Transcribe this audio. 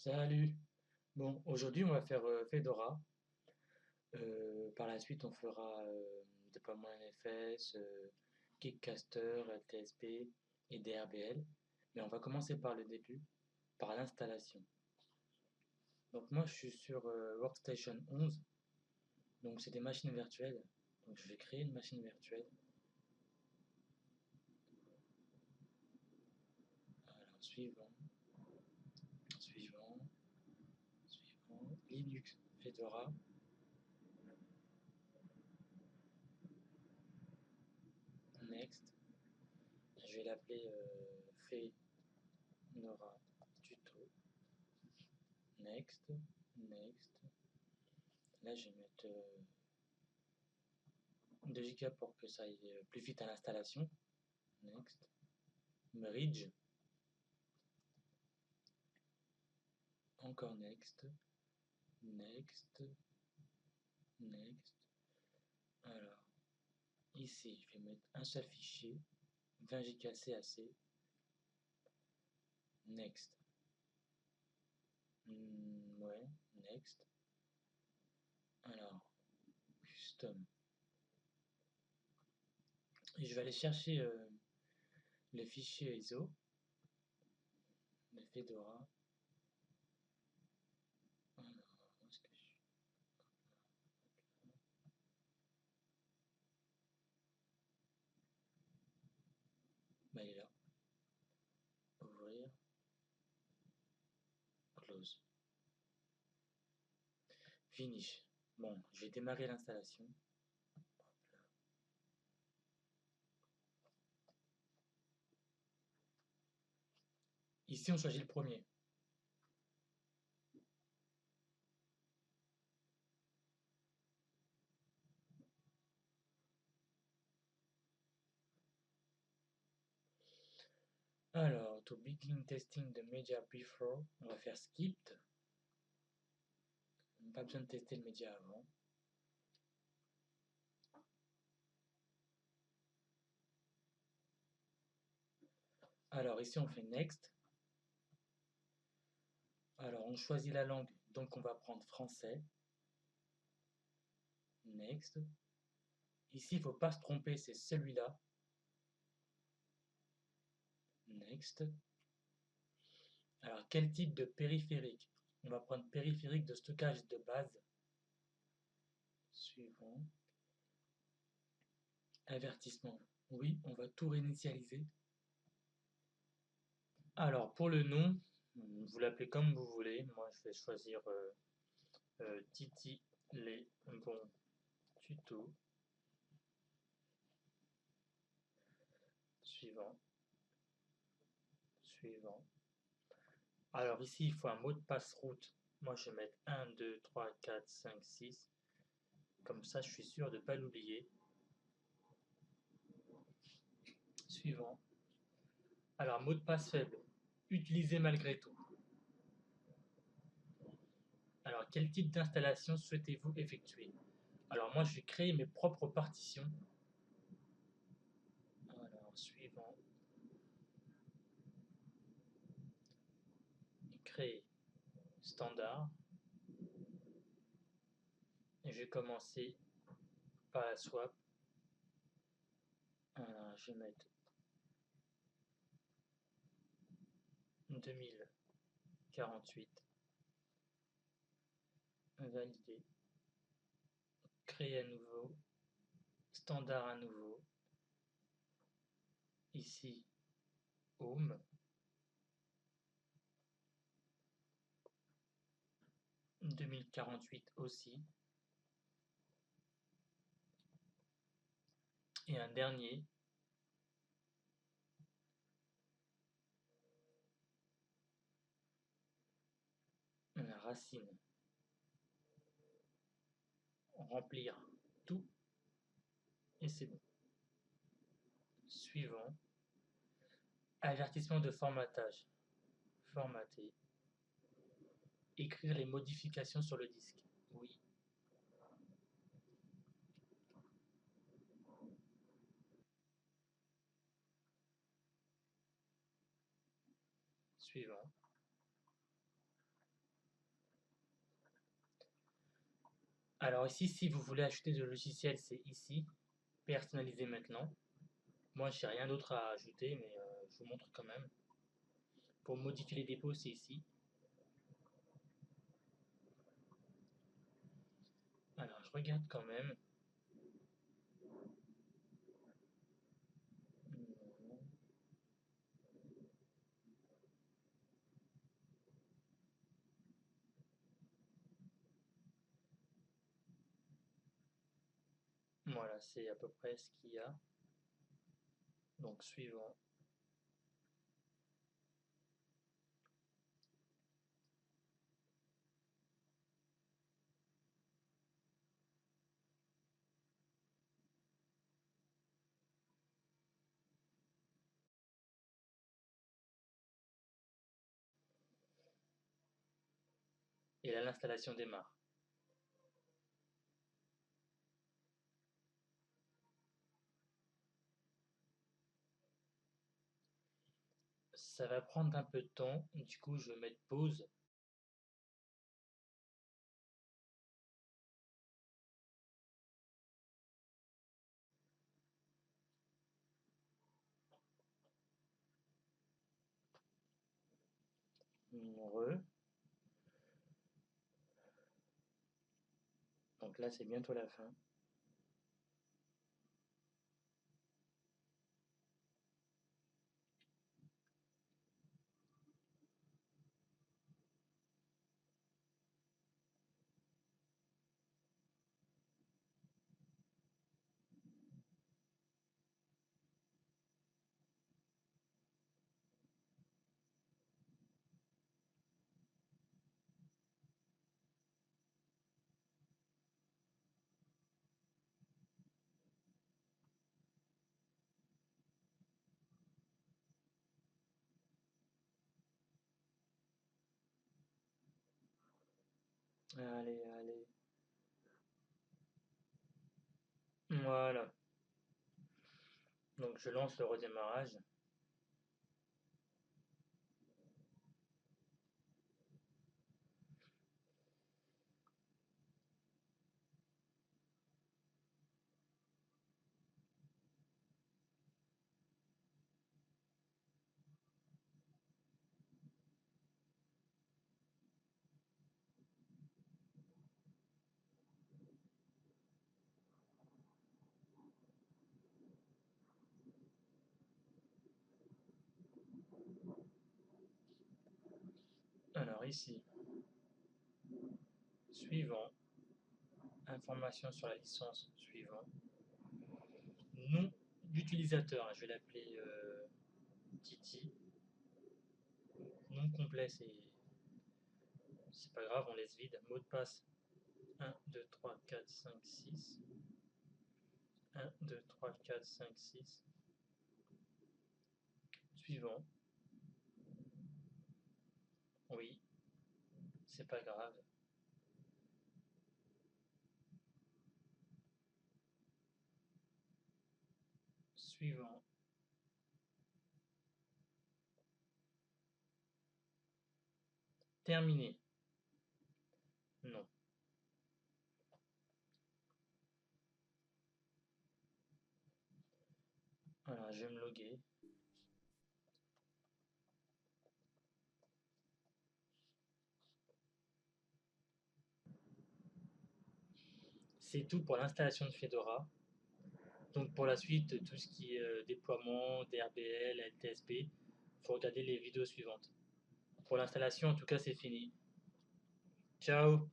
Salut! Bon, aujourd'hui on va faire Fedora. Par la suite on fera déploiement NFS, Kickcaster, LTSP et DRBL. Mais on va commencer par le début, par l'installation. Donc moi je suis sur Workstation 11, donc c'est des machines virtuelles. Donc je vais créer une machine virtuelle. Alors suivant, suivant, suivant, Linux, Fedora, next. Je vais l'appeler Fedora tuto. Next, next. Là, je vais mettre 2 Go pour que ça aille plus vite à l'installation. Next. Bridge. Encore next. Next. Next. Alors, ici, je vais mettre un seul fichier. 20 Go CAC. Next. Ouais, next. Alors, custom. Et je vais aller chercher le fichier ISO de Fedora. Alors, où est-ce que je suis? Bah, il est là. Ouvrir. Close. Finish. Bon, je vais démarrer l'installation. Ici, on choisit le premier. Alors, to begin testing the media before, on va faire skipped. Pas besoin de tester le média avant. Alors, ici, on fait next. Alors, on choisit la langue, donc on va prendre français. Next. Ici, il ne faut pas se tromper, c'est celui-là. Next. Alors, quel type de périphérique? On va prendre périphérique de stockage de base. Suivant. Avertissement. Oui, on va tout réinitialiser. Alors, pour le nom, vous l'appelez comme vous voulez. Moi, je vais choisir Titi les bons tutos. Suivant. Suivant. Alors ici, il faut un mot de passe route. Moi, je vais mettre 1, 2, 3, 4, 5, 6. Comme ça, je suis sûr de ne pas l'oublier. Suivant. Alors, mot de passe faible. Utilisez malgré tout. Alors, quel type d'installation souhaitez-vous effectuer? Alors, moi, je vais créer mes propres partitions. Alors, suivant. Créer. Standard. Et je vais commencer par la swap. Alors, je vais mettre 2048. Valider. Créer à nouveau. Standard à nouveau. Ici, Home. 2048 aussi. Et un dernier. La racine. Remplir tout. Et c'est bon. Suivant. Avertissement de formatage. Formater. Écrire les modifications sur le disque. Oui. Suivant. Alors ici, si vous voulez ajouter de logiciel, c'est ici, personnaliser maintenant. Moi, j'ai rien d'autre à ajouter, mais je vous montre quand même. Pour modifier les dépôts, c'est ici. Alors, je regarde quand même. Voilà, c'est à peu près ce qu'il y a. Donc, suivant. Et là, l'installation démarre. Ça va prendre un peu de temps. Du coup, je vais mettre pause. Re. Donc là, c'est bientôt la fin. Allez, allez. Voilà. Donc je lance le redémarrage. Alors ici, suivant, information sur la licence, suivant, nom d'utilisateur, je vais l'appeler Titi, nom complet c'est pas grave, on laisse vide, mot de passe 1, 2, 3, 4, 5, 6, 1, 2, 3, 4, 5, 6, suivant, oui, c'est pas grave, suivant, terminé, non. Alors je vais me loguer. C'est tout pour l'installation de Fedora. Donc pour la suite, tout ce qui est déploiement, DRBL, LTSP, il faut regarder les vidéos suivantes. Pour l'installation, en tout cas, c'est fini. Ciao!